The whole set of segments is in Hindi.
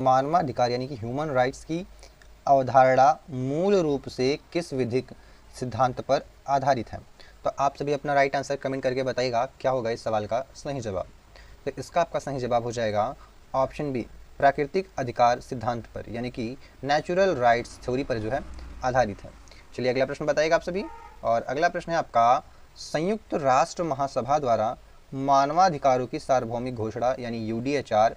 मानवाधिकार यानी कि ह्यूमन राइट्स की अवधारणा मूल रूप से किस विधिक सिद्धांत पर आधारित है? तो आप सभी अपना राइट आंसर कमेंट करके बताइएगा क्या होगा इस सवाल का सही जवाब। तो इसका आपका सही जवाब हो जाएगा ऑप्शन बी, प्राकृतिक अधिकार सिद्धांत पर यानी कि नेचुरल राइट्स थ्योरी पर जो है आधारित है। चलिए अगला प्रश्न बताइएगा आप सभी। और अगला प्रश्न है आपका, संयुक्त राष्ट्र महासभा द्वारा मानवाधिकारों की सार्वभौमिक घोषणा यानी यूडीएचआर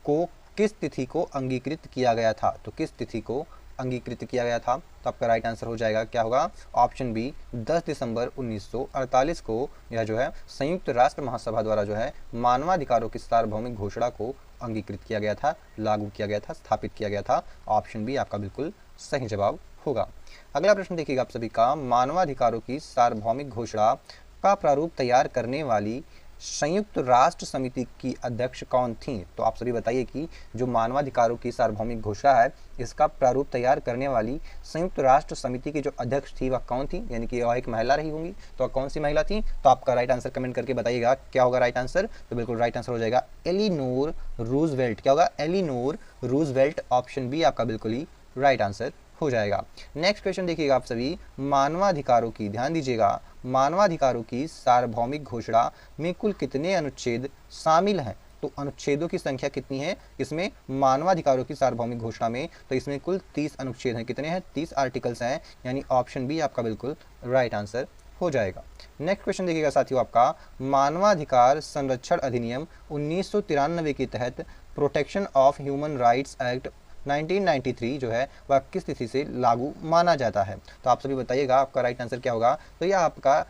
को किस तिथि को अंगीकृत किया गया था? तो किस तिथि को अंगीकृत किया गया था? तो आपका राइट आंसर हो जाएगा क्या होगा? ऑप्शन बी, 10 दिसंबर 1948 को यह जो है संयुक्त राष्ट्र महासभा द्वारा जो है मानवाधिकारों की सार्वभौमिक घोषणा को अंगीकृत किया गया था, लागू किया गया था, स्थापित किया गया था। ऑप्शन बी आपका बिल्कुल सही जवाब होगा। अगला प्रश्न देखिएगा आप सभी का, मानवाधिकारों की सार्वभौमिक घोषणा का प्रारूप तैयार करने वाली संयुक्त राष्ट्र समिति की अध्यक्ष कौन थी? तो आप सभी बताइए कि जो मानवाधिकारों की सार्वभौमिक घोषणा है इसका प्रारूप तैयार करने वाली संयुक्त राष्ट्र समिति की जो अध्यक्ष थी वह कौन थी? यानी कि वह एक महिला रही होंगी, तो वह कौन सी महिला थी? तो आपका राइट आंसर कमेंट करके बताइएगा क्या होगा राइट आंसर। तो बिल्कुल राइट आंसर हो जाएगा एलिनोर रूजवेल्ट। क्या होगा? Eleanor Roosevelt. ऑप्शन बी आपका बिल्कुल ही राइट आंसर हो जाएगा। नेक्स्ट क्वेश्चन देखिएगा आप सभी, मानवाधिकारों की, ध्यान दीजिएगा, मानवाधिकारों की सार्वभौमिक घोषणा में कुल कितने अनुच्छेद शामिल हैं? तो अनुच्छेदों की संख्या कितनी है इसमें मानवाधिकारों की सार्वभौमिक घोषणा में? तो इसमें कुल 30 अनुच्छेद हैं। कितने हैं? 30 आर्टिकल्स हैं, यानी ऑप्शन बी आपका बिल्कुल राइट आंसर हो जाएगा। नेक्स्ट क्वेश्चन देखिएगा साथियों आपका, मानवाधिकार संरक्षण अधिनियम 1993 के तहत protection of human rights act 1993 जो है वह किस तिथि से लागू माना जाता है? तो आप सभी बताइएगा आपका राइट आंसर क्या होगा। तो यह आपका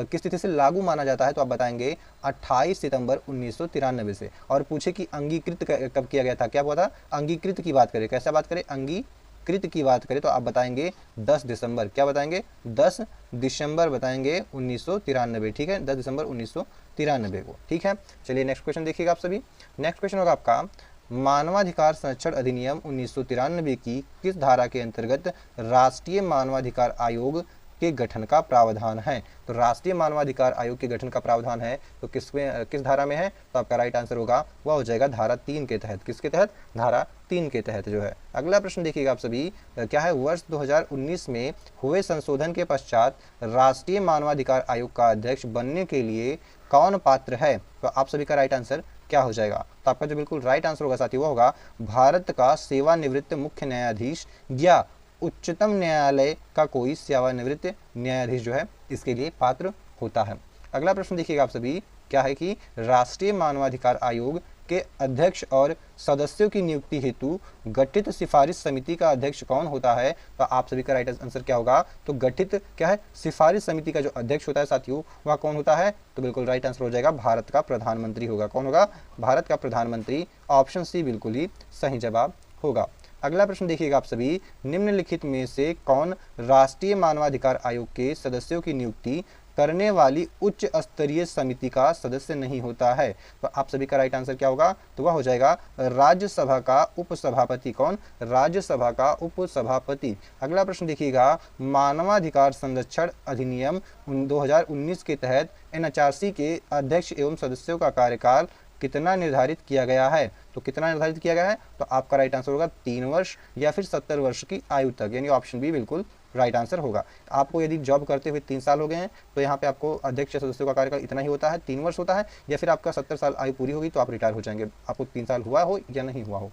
किस तिथि से लागू माना जाता है? तो आप बताएंगे 28 सितंबर 1993 से। और पूछे कि अंगीकृत कब किया गया था? क्या हुआ था? अंगीकृत की बात करें, कैसे बात करें? अंगीकृत की बात करें तो आप बताएंगे 10 दिसंबर। क्या बताएंगे? 10 दिसंबर बताएंगे 1993। ठीक है, 10 दिसंबर 1993 को। ठीक है, चलिए नेक्स्ट क्वेश्चन देखिएगा आप सभी। नेक्स्ट क्वेश्चन होगा आपका, मानवाधिकार संरक्षण अधिनियम 1993 की किस धारा के अंतर्गत राष्ट्रीय मानवाधिकार आयोग के गठन का प्रावधान है? तो राष्ट्रीय मानवाधिकार आयोग के गठन का प्रावधान है तो किस धारा में है? तो आपका राइट आंसर होगा वह हो जाएगा धारा 3 के तहत। किसके तहत? धारा 3 के तहत जो है। अगला प्रश्न देखिएगा आप सभी, क्या है? वर्ष 2019 में हुए संशोधन के पश्चात राष्ट्रीय मानवाधिकार आयोग का अध्यक्ष बनने के लिए कौन पात्र है? तो आप सभी का राइट आंसर क्या हो जाएगा? तो आपका जो बिल्कुल राइट आंसर होगा साथी वो होगा भारत का सेवानिवृत्त मुख्य न्यायाधीश या उच्चतम न्यायालय का कोई सेवानिवृत्त न्यायाधीश जो है इसके लिए पात्र होता है। अगला प्रश्न देखिएगा आप सभी, क्या है कि राष्ट्रीय मानवाधिकार आयोग के अध्यक्ष और सदस्यों की नियुक्ति हेतु गठित सिफारिश समिति का अध्यक्ष कौन होता है? तो आप सभी का राइट आंसर क्या होगा? तो गठित क्या है? सिफारिश समिति का जो अध्यक्ष होता है साथियों वह कौन होता है? तो बिल्कुल राइट आंसर हो जाएगा भारत का प्रधानमंत्री होगा। कौन होगा? भारत का प्रधानमंत्री। ऑप्शन सी बिल्कुल ही सही जवाब होगा। अगला प्रश्न देखिएगा आप सभी, निम्नलिखित में से कौन राष्ट्रीय मानवाधिकार आयोग के सदस्यों की नियुक्ति करने वाली उच्च स्तरीय समिति का सदस्य नहीं होता है? तो आप सभी का राइट आंसर क्या होगा? तो वह हो जाएगा राज्यसभा का उपसभापति। कौन? राज्यसभा का उपसभापति। अगला प्रश्न देखिएगा, मानवाधिकार संरक्षण अधिनियम 2019 के तहत एनएचआरसी के अध्यक्ष एवं सदस्यों का कार्यकाल कितना निर्धारित किया गया है? तो कितना निर्धारित किया गया है? तो आपका राइट आंसर होगा 3 वर्ष या फिर 70 वर्ष की आयु तक, यानी ऑप्शन बी बिल्कुल राइट आंसर होगा। आपको यदि जॉब करते हुए 3 साल हो गए हैं तो यहाँ पे आपको अध्यक्ष सदस्यों का कार्यकाल इतना ही होता है, 3 वर्ष होता है, या फिर आपका 70 साल आयु पूरी होगी तो आप रिटायर हो जाएंगे, आपको 3 साल हुआ हो या नहीं हुआ हो।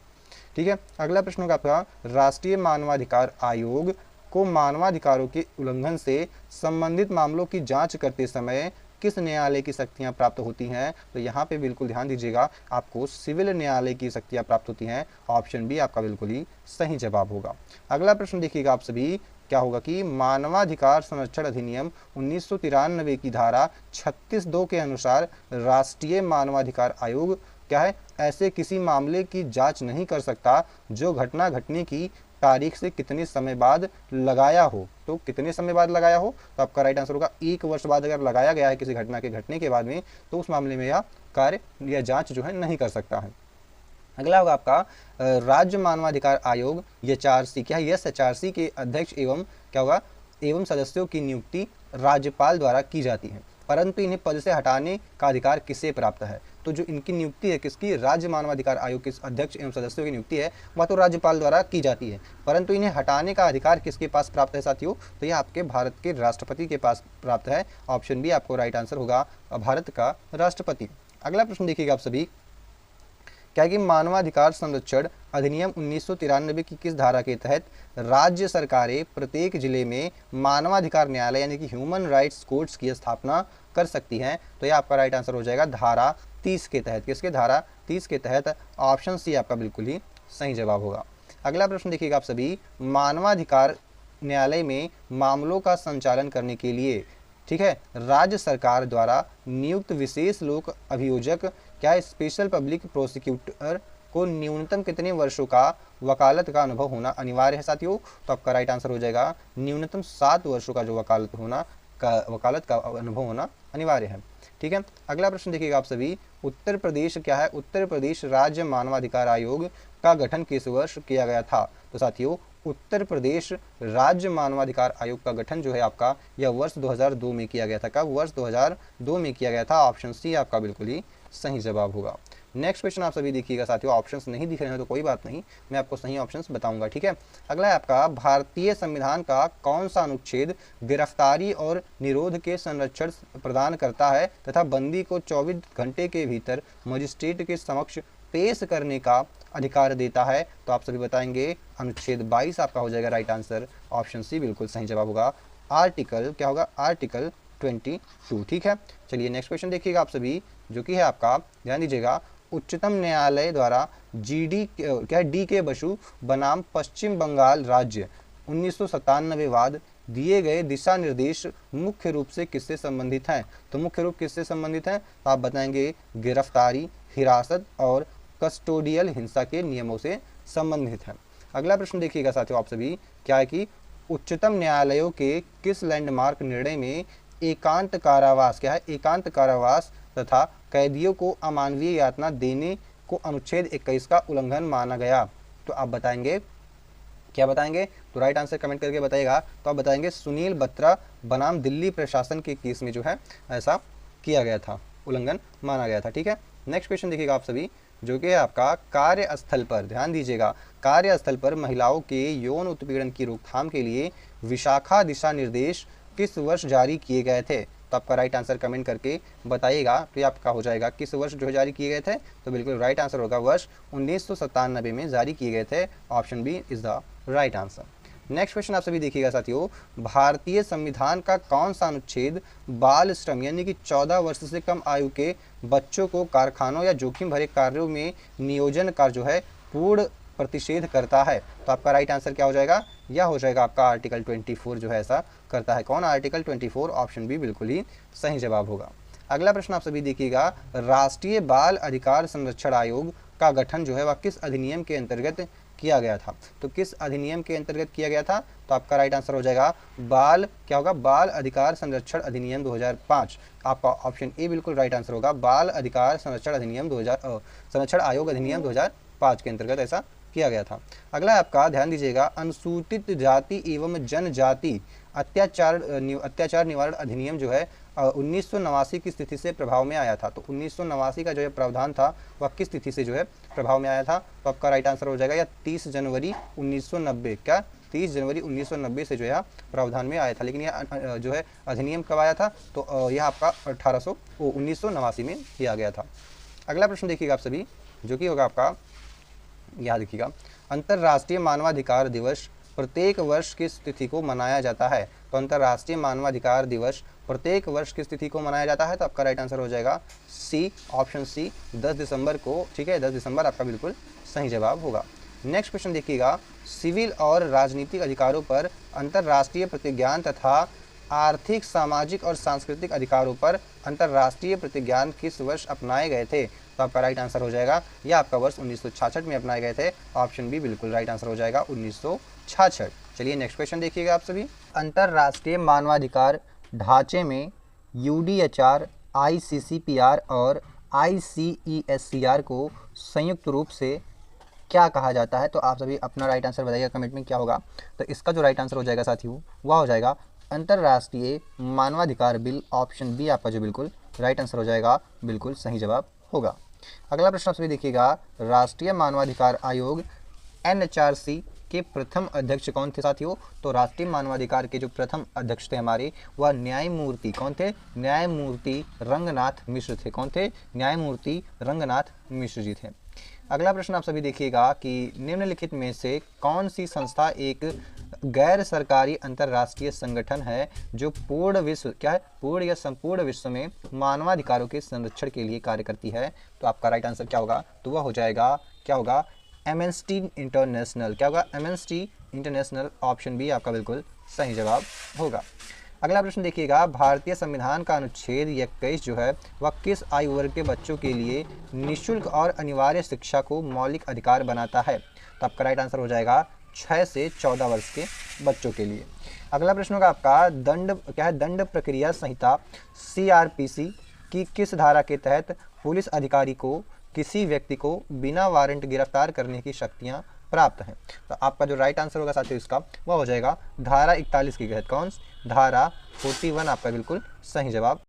ठीक है, अगला प्रश्न होगा आपका, राष्ट्रीय मानवाधिकार आयोग को मानवाधिकारों के उल्लंघन से संबंधित मामलों की जाँच करते समय किस न्यायालय की शक्तियां प्राप्त होती हैं? तो यहाँ पे बिल्कुल ध्यान दीजिएगा, आपको सिविल न्यायालय की शक्तियां प्राप्त होती हैं। ऑप्शन बी आपका बिल्कुल ही सही जवाब होगा। अगला प्रश्न देखिएगा आप सभी, क्या होगा कि मानवाधिकार संरक्षण अधिनियम 1993 की धारा 36(2) के अनुसार राष्ट्रीय मानवाधिकार आयोग क्या है? ऐसे किसी मामले की जांच नहीं कर सकता जो घटना घटने की तारीख से कितने समय बाद लगाया हो। तो कितने समय बाद लगाया हो? तो आपका राइट आंसर होगा 1 वर्ष बाद अगर लगाया गया है किसी घटना के घटने के बाद में तो उस मामले में यह कार्य या जांच जो है नहीं कर सकता है। अगला होगा आपका राज्य मानवाधिकार आयोग एचआरसी। क्या है? यस, एचआरसी के अध्यक्ष एवं क्या होगा एवं सदस्यों की नियुक्ति राज्यपाल द्वारा की जाती है, परंतु इन्हें पद से हटाने का अधिकार किसे प्राप्त है? तो जो इनकी नियुक्ति है किसकी, राज्य मानवाधिकार आयोग के अध्यक्ष एवं सदस्यों की नियुक्ति है वह तो राज्यपाल द्वारा की जाती है, परंतु इन्हें हटाने का अधिकार किसके पास प्राप्त है साथियों, तो ये आपके भारत के राष्ट्रपति के पास प्राप्त है। ऑप्शन बी आपको राइट आंसर होगा, भारत का राष्ट्रपति। अगला प्रश्न देखिएगा आप सभी, क्या कि मानवाधिकार संरक्षण अधिनियम 1993 की किस धारा के तहत राज्य सरकारें प्रत्येक जिले में मानवाधिकार न्यायालय यानी कि ह्यूमन राइट्स कोर्ट्स की स्थापना कर सकती हैं, तो ये आपका राइट आंसर हो जाएगा धारा 30 के तहत। किसके, धारा 30 के तहत। ऑप्शन सी आपका बिल्कुल ही सही जवाब होगा। अगला प्रश्न देखिएगा आप सभी, मानवाधिकार न्यायालय में मामलों का संचालन करने के लिए, ठीक है, राज्य सरकार द्वारा नियुक्त विशेष लोक अभियोजक क्या स्पेशल पब्लिक प्रोसिक्यूटर को न्यूनतम कितने वर्षों का वकालत का अनुभव होना अनिवार्य है साथियों, तो आपका राइट आंसर हो जाएगा न्यूनतम 7 वर्षों का जो वकालत का अनुभव होना अनिवार्य है। ठीक है, अगला प्रश्न देखिएगा आप सभी, उत्तर प्रदेश क्या है, उत्तर प्रदेश राज्य मानवाधिकार आयोग का गठन किस वर्ष किया गया था, तो साथियों उत्तर प्रदेश राज्य मानवाधिकार आयोग का गठन जो है आपका यह वर्ष 2002 में किया गया था। कब, वर्ष 2002 में किया गया था। ऑप्शन सी आपका बिल्कुल ही सही जवाब होगा। नेक्स्ट क्वेश्चन आप सभी देखिएगा साथियों, ऑप्शंस नहीं दिख रहे हैं तो कोई बात नहीं, मैं आपको सही ऑप्शंस बताऊंगा। ठीक है, अगला है आपका, भारतीय संविधान का कौन सा अनुच्छेद गिरफ्तारी और निरोध के संरक्षण प्रदान करता है तथा बंदी को 24 घंटे के भीतर मजिस्ट्रेट के समक्ष पेश करने का अधिकार देता है, तो आप सभी बताएंगे अनुच्छेद 22 आपका हो जाएगा राइट आंसर। ऑप्शन सी बिल्कुल सही जवाब होगा, आर्टिकल क्या होगा, आर्टिकल 22। ठीक है, चलिए नेक्स्ट क्वेश्चन देखिएगा आप सभी, जो कि है आपका, ध्यान दीजिएगा, उच्चतम न्यायालय द्वारा डी के बसु बनाम पश्चिम बंगाल राज्य 1997 बाद दिए गए दिशा निर्देश मुख्य रूप से किससे संबंधित हैं, तो मुख्य रूप किससे संबंधित हैं, तो आप बताएंगे गिरफ्तारी, हिरासत और कस्टोडियल हिंसा के नियमों से संबंधित है। अगला प्रश्न देखिएगा साथियों आप सभी, क्या है कि उच्चतम न्यायालयों के किस लैंडमार्क निर्णय में एकांत कारावास, क्या है, एकांत कारावास तथा कैदियों को अमानवीय यातना देने को अनुच्छेद 21 का उल्लंघन माना गया, तो आप बताएंगे, क्या बताएंगे, तो राइट आंसर कमेंट करके बताइएगा। तो आप बताएंगे सुनील बत्रा बनाम दिल्ली प्रशासन के केस में जो है ऐसा किया गया था, उल्लंघन माना गया था। ठीक है, नेक्स्ट क्वेश्चन देखिएगा आप सभी, जो कि है आपका, कार्यस्थल पर, ध्यान दीजिएगा, कार्यस्थल पर महिलाओं के यौन उत्पीड़न की रोकथाम के लिए विशाखा दिशा निर्देश किस वर्ष जारी किए गए थे, तो आपका राइट आंसर कमेंट करके बताइएगा। तो ये आपका हो जाएगा किस वर्ष जो जारी किए गए थे, तो बिल्कुल राइट आंसर होगा वर्ष 1997 में जारी किए गए थे। Option B is the right answer. Next question आप सभी देखिएगा साथियों, भारतीय संविधान का कौन सा अनुच्छेद बाल श्रम यानी कि 14 वर्ष से कम आयु के बच्चों को कारखानों या जोखिम भरे कार्यों में नियोजन का जो है पूर्ण प्रतिषेध करता है, तो आपका राइट आंसर क्या हो जाएगा, यह हो जाएगा आपका आर्टिकल 24 जो है ऐसा करता है। कौन, आर्टिकल 24। ऑप्शन बी बिल्कुल ही सही जवाब होगा। अगला प्रश्न आप सभी देखिएगा, राष्ट्रीय बाल अधिकार संरक्षण आयोग का गठन जो है वह किस अधिनियम के अंतर्गत किया गया था, तो किस अधिनियम के अंतर्गत किया गया था, तो आपका राइट आंसर हो जाएगा बाल, क्या होगा, बाल अधिकार संरक्षण अधिनियम 2005। आपका ऑप्शन ए बिल्कुल राइट आंसर होगा, बाल अधिकार संरक्षण अधिनियम संरक्षण आयोग अधिनियम 2005 के अंतर्गत ऐसा किया गया था। अगला आपका, ध्यान दीजिएगा, अनुसूचित जाति एवं जनजाति अत्याचार निवारण अधिनियम जो है 1989 की स्थिति से प्रभाव में आया था, तो 1989 का जो है प्रावधान था वह किस तिथि से जो है प्रभाव में आया था, तो आपका राइट आंसर हो जाएगा या 30 जनवरी 1990, क्या 30 जनवरी 1990 से जो है प्रावधान में आया था। लेकिन यह जो है अधिनियम कब आया था, तो यह आपका 1989 में किया गया था। अगला प्रश्न देखिएगा आप सभी, जो कि होगा आपका, याद रखिएगा, अंतर्राष्ट्रीय मानवाधिकार दिवस प्रत्येक वर्ष किस तिथि को मनाया जाता है, तो अंतर्राष्ट्रीय मानवाधिकार दिवस प्रत्येक वर्ष किस तिथि को मनाया जाता है, तो आपका राइट आंसर हो जाएगा सी, ऑप्शन सी 10 दिसंबर को। ठीक है, 10 दिसंबर आपका बिल्कुल सही जवाब होगा। नेक्स्ट क्वेश्चन देखिएगा, सिविल और राजनीतिक अधिकारों पर अंतर्राष्ट्रीय प्रतिज्ञान तथा आर्थिक, सामाजिक और सांस्कृतिक अधिकारों पर अंतर्राष्ट्रीय प्रतिज्ञान किस वर्ष अपनाए गए थे, तो आपका राइट आंसर हो जाएगा, यह आपका वर्ष 1966 में अपनाए गए थे। ऑप्शन बी बिल्कुल राइट आंसर हो जाएगा 1966। चलिए नेक्स्ट क्वेश्चन देखिएगा आप सभी, अंतर्राष्ट्रीय मानवाधिकार ढांचे में UDHR, ICCPR और ICESCR को संयुक्त रूप से क्या कहा जाता है, तो आप सभी अपना राइट आंसर बताइएगा कमेंट में क्या होगा। तो इसका जो राइट आंसर हो जाएगा साथियों वह हो जाएगा अंतर्राष्ट्रीय मानवाधिकार बिल। ऑप्शन बी आपका जो बिल्कुल राइट आंसर हो जाएगा, बिल्कुल सही जवाब होगा। अगला प्रश्न आप सभी देखिएगा, राष्ट्रीय मानवाधिकार आयोग एनएचआरसी के प्रथम अध्यक्ष कौन थे साथियों? तो राष्ट्रीय मानवाधिकार के जो प्रथम अध्यक्ष थे हमारे, वह न्यायमूर्ति कौन थे? न्यायमूर्ति रंगनाथ मिश्र थे। कौन थे? न्यायमूर्ति रंगनाथ मिश्र जी थे। अगला प्रश्न आप सभी देखिएगा कि निम्नलिखित में से कौन सी संस्था एक गैर सरकारी अंतर्राष्ट्रीय संगठन है जो पूर्ण विश्व, क्या है, पूर्ण या संपूर्ण विश्व में मानवाधिकारों के संरक्षण के लिए कार्य करती है? तो आपका राइट आंसर क्या होगा? तो वह हो जाएगा, क्या होगा, एमनेस्टी इंटरनेशनल। क्या होगा? Amnesty international. ऑप्शन बी आपका बिल्कुल सही जवाब होगा। अगला प्रश्न देखिएगा, भारतीय संविधान का अनुच्छेद 21 जो है वह किस आयु वर्ग के बच्चों के लिए निःशुल्क और अनिवार्य शिक्षा को मौलिक अधिकार बनाता है? तो आपका राइट आंसर हो जाएगा 6 से 14 वर्ष के बच्चों के लिए। अगला प्रश्न होगा आपका, दंड, क्या है, दंड प्रक्रिया संहिता सीआरपीसी की किस धारा के तहत पुलिस अधिकारी को किसी व्यक्ति को बिना वारंट गिरफ्तार करने की शक्तियां प्राप्त हैं? तो आपका जो राइट आंसर होगा साथियों इसका, वह हो जाएगा धारा 41 के तहत। कौन? धारा 41 आपका बिल्कुल सही जवाब